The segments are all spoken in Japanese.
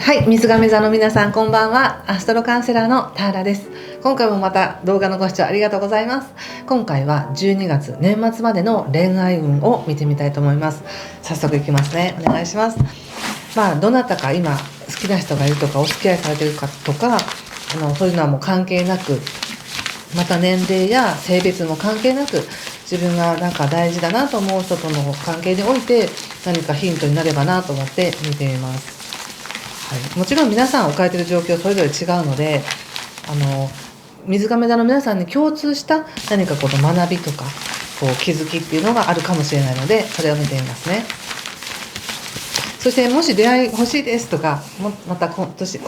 はい、水亀座の皆さんこんばんは。アストロカウンセラーのターラです。今回もまた動画のご視聴ありがとうございます。今回は12月年末までの恋愛運を見てみたいと思います。早速いきますね。お願いします。どなたか今好きな人がいるとかお付き合いされているかとかそういうのはもう関係なく、また年齢や性別も関係なく、自分がなんか大事だなと思う人との関係において何かヒントになればなと思って見ています。はい、もちろん皆さん置かれている状況それぞれ違うので、水亀座の皆さんに共通した何かこの学びとか気づきっていうのがあるかもしれないので、それを見てみますね。そしてもし出会い欲しいですとか、また今年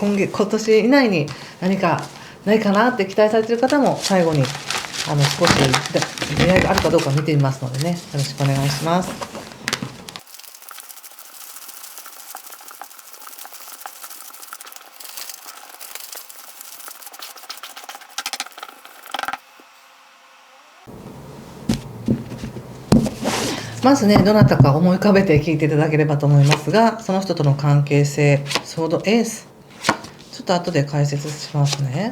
以内に何かないかなって期待されている方も最後に少し出会いがあるかどうか見てみますのでね、よろしくお願いします。まずね、どなたか思い浮かべて聞いていただければと思いますが、その人との関係性、ソードエース、ちょっと後で解説しますね。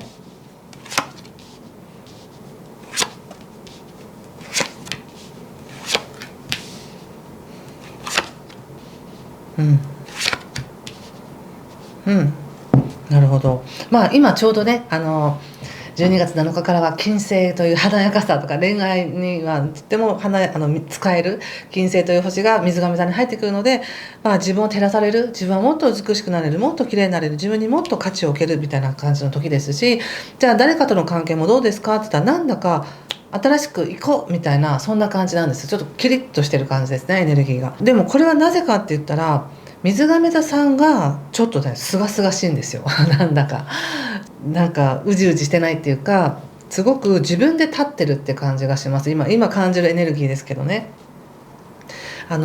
なるほど。今ちょうどね、12月7日からは金星という華やかさとか恋愛にはとっても使える金星という星が水亀座に入ってくるので、自分を照らされる、自分はもっと美しくなれる、もっと綺麗になれる、自分にもっと価値を置けるみたいな感じの時ですし、じゃあ誰かとの関係もどうですかって言ったら、なんだか新しく行こうみたいな、そんな感じなんです。ちょっとキリッとしてる感じですね、エネルギーが。でもこれはなぜかって言ったら、水亀座さんがちょっとねすがすがしいんですよなんかうじうじしてないっていうか、すごく自分で立ってるって感じがします。今感じるエネルギーですけどね。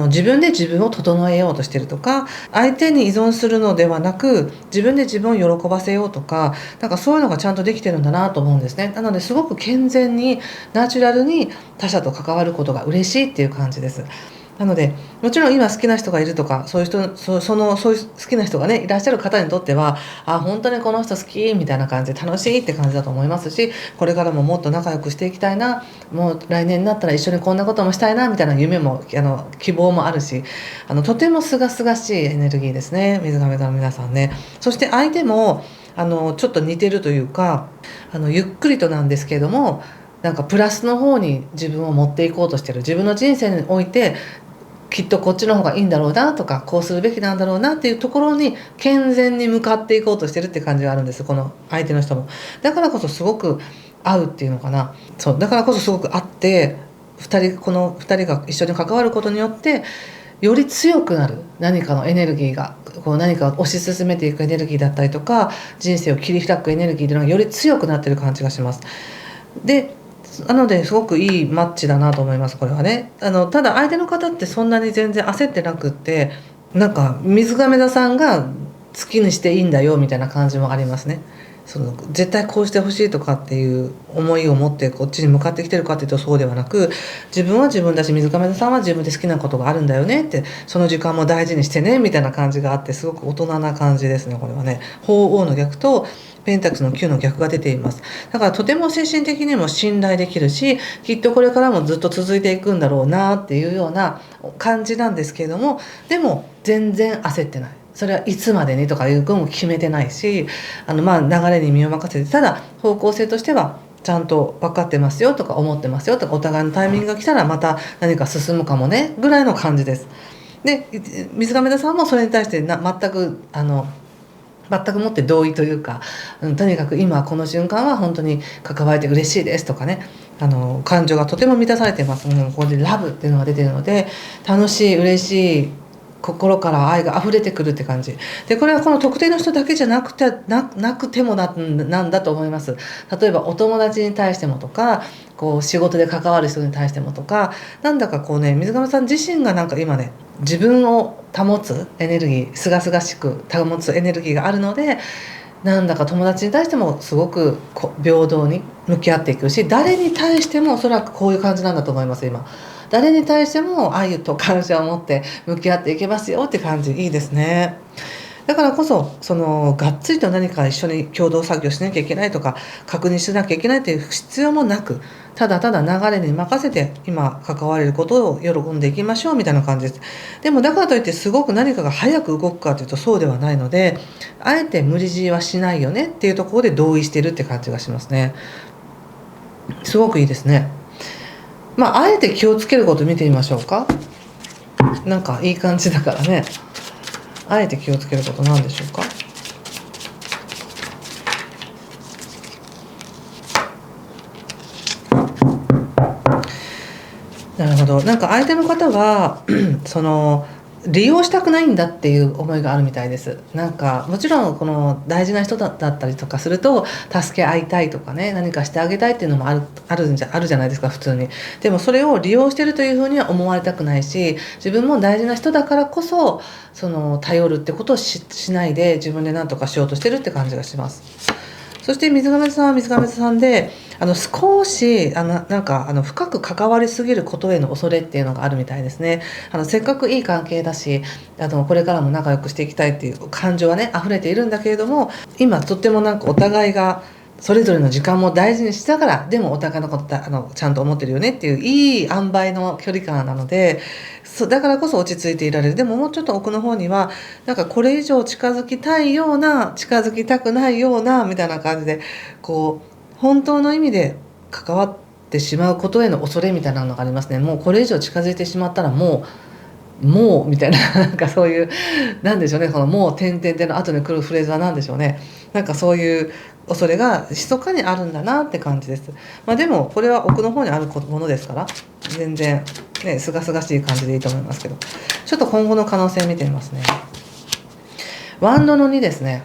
自分で自分を整えようとしてるとか、相手に依存するのではなく自分で自分を喜ばせようとか、なんかそういうのがちゃんとできてるんだなと思うんですね。なのですごく健全にナチュラルに他者と関わることが嬉しいっていう感じです。なのでもちろん今好きな人がいるとか、そういう好きな人がねいらっしゃる方にとっては、本当にこの人好きみたいな感じで楽しいって感じだと思いますし、これからももっと仲良くしていきたいな、もう来年になったら一緒にこんなこともしたいなみたいな夢も希望もあるし、とてもすがすがしいエネルギーですね、水亀座の皆さんね。そして相手もちょっと似てるというか、ゆっくりとなんですけれども、なんかプラスの方に自分を持っていこうとしてる、自分の人生においてきっとこっちの方がいいんだろうなとか、こうするべきなんだろうなっていうところに健全に向かっていこうとしてるって感じがあるんです、この相手の人も。だからこそすごく合うっていうのかな。そうだからこそすごく合って、この2人が一緒に関わることによってより強くなる何かのエネルギーが、何かを推し進めていくエネルギーだったりとか、人生を切り開くエネルギーというのがより強くなってる感じがします。なのですごくいいマッチだなと思います、これはね。ただ相手の方ってそんなに全然焦ってなくって、なんか水亀座さんが好きにしていいんだよみたいな感じもありますね。絶対こうしてほしいとかっていう思いを持ってこっちに向かってきてるかっていうとそうではなく、自分は自分だし水亀座さんは自分で好きなことがあるんだよねって、その時間も大事にしてねみたいな感じがあって、すごく大人な感じですね、これはね。鳳凰の逆とペンタクスの9の逆が出ています。だからとても精神的にも信頼できるし、きっとこれからもずっと続いていくんだろうなっていうような感じなんですけれども、でも全然焦ってない。それはいつまでにとかいうのも決めてないし、流れに身を任せて、ただ方向性としてはちゃんと分かってますよとか思ってますよとか、お互いのタイミングが来たらまた何か進むかもねぐらいの感じです。で水亀座さんもそれに対して全くもって同意というか、とにかく今この瞬間は本当に関われて嬉しいですとかね、感情がとても満たされています。ここでラブっていうのが出ているので、楽しい嬉しい心から愛が溢れてくるって感じで、これはこの特定の人だけじゃなくてもなんだと思います。例えばお友達に対してもとか、仕事で関わる人に対してもとか、なんだか水亀さん自身がなんか今ね、自分を保つエネルギー、すがすがしく保つエネルギーがあるので、なんだか友達に対してもすごく平等に向き合っていくし、誰に対してもおそらくこういう感じなんだと思います。今誰に対しても愛と感謝を持って向き合っていけますよって感じ、いいですね。だからこそがっつりと何か一緒に共同作業しなきゃいけないとか確認しなきゃいけないという必要もなく、ただただ流れに任せて今関われることを喜んでいきましょうみたいな感じです。でもだからといってすごく何かが早く動くかというとそうではないので、あえて無理強いはしないよねっていうところで同意してるって感じがしますね。すごくいいですね。あえて気をつけること見てみましょうか。なんかいい感じだからね。あえて気をつけることなんでしょうか。なるほど。なんか相手の方は利用したくないんだっていう思いがあるみたいです。なんかもちろんこの大事な人だったりとかすると助け合いたいとかね、何かしてあげたいっていうのもあるじゃないですか、普通に。でもそれを利用してるというふうには思われたくないし、自分も大事な人だからこそ頼るってことをしないで自分で何とかしようとしてるって感じがします。そして水亀さんは水亀さんで少しなんか深く関わりすぎることへの恐れっていうのがあるみたいですね。せっかくいい関係だしこれからも仲良くしていきたいっていう感情はね溢れているんだけれども、今とってもなんかお互いがそれぞれの時間も大事にしながら、でもお互いのことちゃんと思ってるよねっていういい塩梅の距離感なので、だからこそ落ち着いていられる。でももうちょっと奥の方にはなんかこれ以上近づきたいような近づきたくないようなみたいな感じで本当の意味で関わってしまうことへの恐れみたいなのがありますね。もうこれ以上近づいてしまったらもうみたいななんかそういうなんでしょうね、もう点々の後に来るフレーズは何でしょうね。なんかそういう恐れが密かにあるんだなって感じです。でもこれは奥の方にあるものですから全然ね清々しい感じでいいと思いますけど、ちょっと今後の可能性見てみますね。ワンドの2ですね。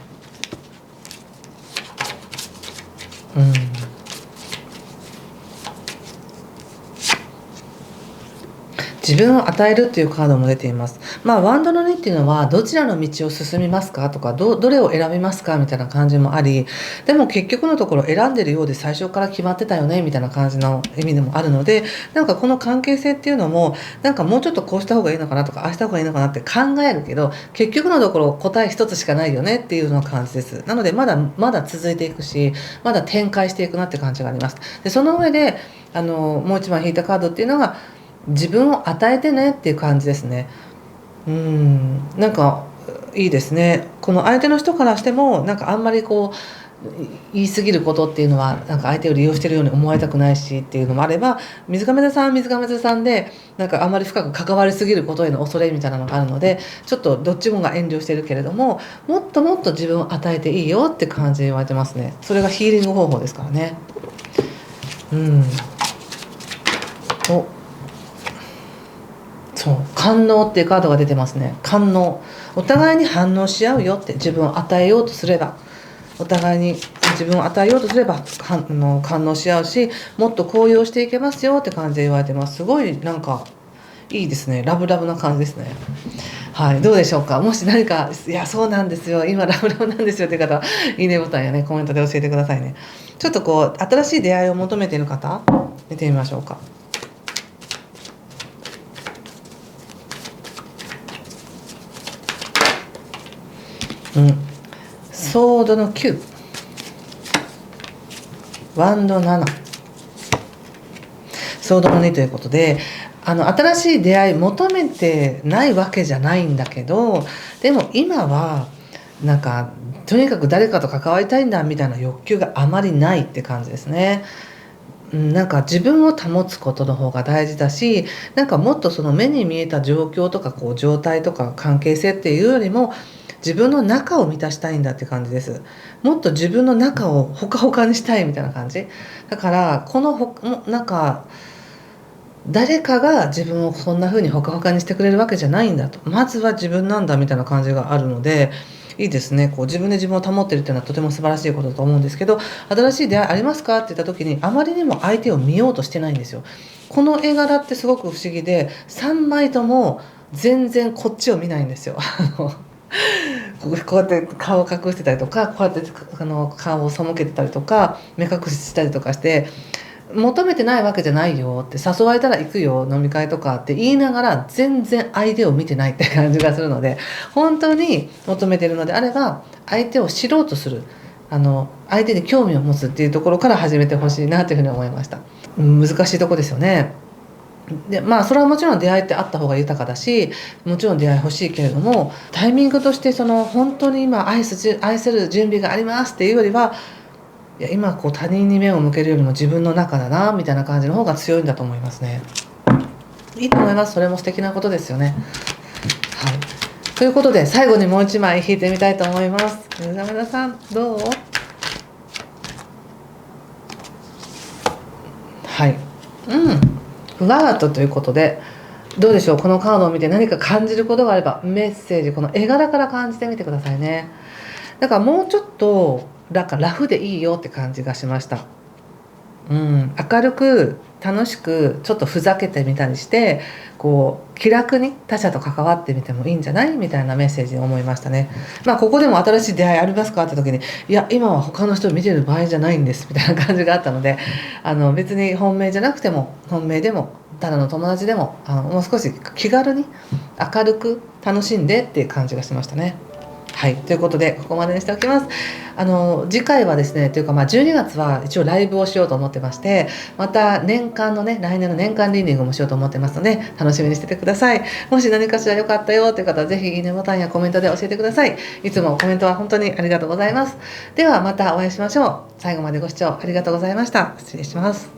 自分を与えるっていうカードも出ています。ワンドの2っていうのはどちらの道を進みますかとかどれを選びますかみたいな感じもあり、でも結局のところ選んでるようで最初から決まってたよねみたいな感じの意味でもあるので、なんかこの関係性っていうのもなんかもうちょっとこうした方がいいのかなとかああした方がいいのかなって考えるけど、結局のところ答え一つしかないよねっていうような感じです。なのでまだまだ続いていくし、まだ展開していくなって感じがあります。でその上でもう一番引いたカードっていうのが自分を与えてねっていう感じですね。なんかいいですね。この相手の人からしてもなんかあんまり言い過ぎることっていうのはなんか相手を利用してるように思われたくないしっていうのもあれば、水亀座さんは水亀座さんでなんかあんまり深く関わりすぎることへの恐れみたいなのがあるので、ちょっとどっちもが遠慮してるけれども、もっともっと自分を与えていいよって感じで言われてますね。それがヒーリング方法ですからね。そう官能っていうカードが出てますね。官能、お互いに反応し合うよって、自分を与えようとすればお互いに自分を与えようとすれば感応し合うし、もっと高揚していけますよって感じで言われてます。すごいなんかいいですね。ラブラブな感じですね。はい、どうでしょうか。もし何かいやそうなんですよ今ラブラブなんですよっていう方はいいねボタンやねコメントで教えてくださいね。ちょっと新しい出会いを求めている方見てみましょうか。ソードの9、ワンド7、ソードの2ということで、新しい出会い求めてないわけじゃないんだけど、でも今はなんかとにかく誰かと関わりたいんだみたいな欲求があまりないって感じですね。なんか自分を保つことの方が大事だし、なんかもっと目に見えた状況とか状態とか関係性っていうよりも自分の中を満たしたいんだって感じです。もっと自分の中をほかほかにしたいみたいな感じだから、なんか誰かが自分をそんな風にほかほかにしてくれるわけじゃないんだと、まずは自分なんだみたいな感じがあるので、いいですね。自分で自分を保ってるっていうのはとても素晴らしいことだと思うんですけど、新しい出会いありますかって言った時にあまりにも相手を見ようとしてないんですよ。この絵柄ってすごく不思議で、3枚とも全然こっちを見ないんですよ。こうやって顔を隠してたりとか、こうやって顔を背けてたりとか目隠ししたりとかして、求めてないわけじゃないよって、誘われたら行くよ飲み会とかって言いながら全然相手を見てないって感じがするので、本当に求めているのであれば相手を知ろうとする、相手に興味を持つっていうところから始めてほしいなというふうに思いました。難しいとこですよね。でそれはもちろん出会いってあった方が豊かだし、もちろん出会い欲しいけれども、タイミングとして本当に今愛せる準備がありますっていうよりは、いや今他人に目を向けるよりも自分の中だなみたいな感じの方が強いんだと思いますね。いいと思います。それも素敵なことですよね。はい、ということで最後にもう一枚引いてみたいと思います。水溜さんどう？はい、フラートということで、どうでしょう。このカードを見て何か感じることがあればメッセージ、この絵柄から感じてみてくださいね。だからもうちょっとラフでいいよって感じがしました。明るく楽しくちょっとふざけてみたりして、気楽に他者と関わってみてもいいんじゃないみたいなメッセージを思いましたね。ここでも新しい出会いありますかって時に、いや今は他の人を見てる場合じゃないんですみたいな感じがあったので、別に本命じゃなくても本命でもただの友達でももう少し気軽に明るく楽しんでっていう感じがしましたね。はい、ということでここまでにしておきます。次回はですね、というか12月は一応ライブをしようと思ってまして、また年間のね、来年の年間リーディングもしようと思ってますので、楽しみにしててください。もし何かしら良かったよという方はぜひいいねボタンやコメントで教えてください。いつもコメントは本当にありがとうございます。ではまたお会いしましょう。最後までご視聴ありがとうございました。失礼します。